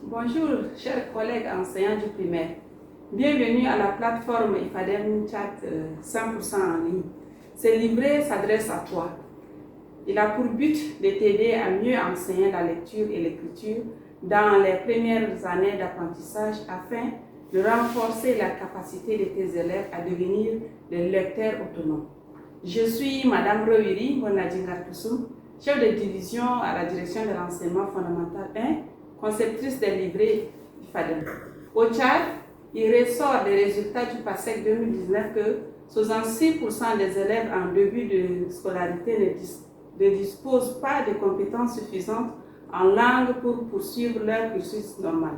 Bonjour, chers collègues enseignants du primaire. Bienvenue à la plateforme IFADEM Chat 100% en ligne. Ce livret s'adresse à toi. Il a pour but de t'aider à mieux enseigner la lecture et l'écriture dans les premières années d'apprentissage afin de renforcer la capacité de tes élèves à devenir des lecteurs autonomes. Je suis Madame Rewiri Bonadjingartousou, chef de division à la direction de l'enseignement fondamental 1, conceptrice des livrets IFADEM. Au Tchad, il ressort des résultats du PASSEC 2019 que 66% des élèves en début de scolarité ne disposent pas de compétences suffisantes en langue pour poursuivre leur cursus normal.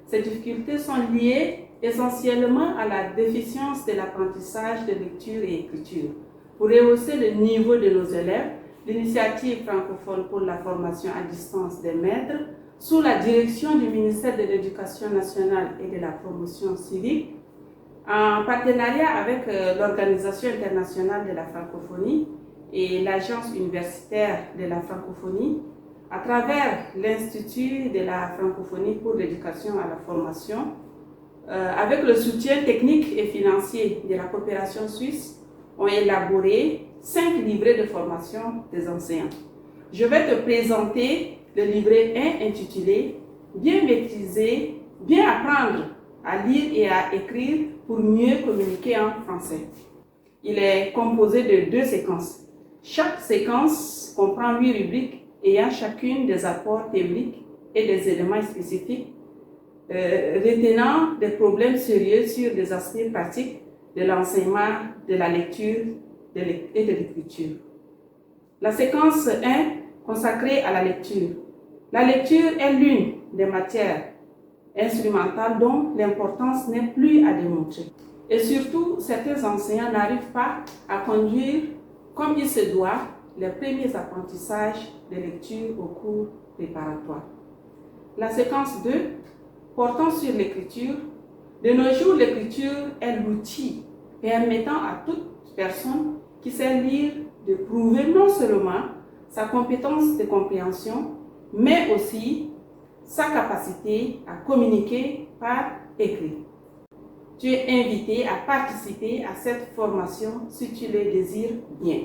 Ces difficultés sont liées essentiellement à la déficience de l'apprentissage de lecture et écriture. Pour rehausser le niveau de nos élèves, l'initiative francophone pour la formation à distance des maîtres, sous la direction du ministère de l'Éducation nationale et de la promotion civique, en partenariat avec l'Organisation internationale de la francophonie et l'Agence universitaire de la francophonie, à travers l'Institut de la francophonie pour l'éducation à la formation, avec le soutien technique et financier de la coopération suisse, ont élaboré 5 livrets de formation des enseignants. Je vais te présenter le livret 1 intitulé « Bien maîtriser, bien apprendre à lire et à écrire pour mieux communiquer en français ». Il est composé de 2 séquences. Chaque séquence comprend 8 rubriques ayant chacune des apports théoriques et des éléments spécifiques retenant des problèmes sérieux sur des aspects pratiques de l'enseignement, de la lecture et de l'écriture. La séquence 1 consacrée à la lecture. La lecture est l'une des matières instrumentales dont l'importance n'est plus à démontrer. Et surtout, certains enseignants n'arrivent pas à conduire comme il se doit les premiers apprentissages de lecture au cours préparatoire. La séquence 2, portant sur l'écriture. De nos jours, l'écriture est l'outil permettant à toute personne qui sait lire de prouver non seulement sa compétence de compréhension, mais aussi sa capacité à communiquer par écrit. Tu es invité à participer à cette formation si tu le désires bien.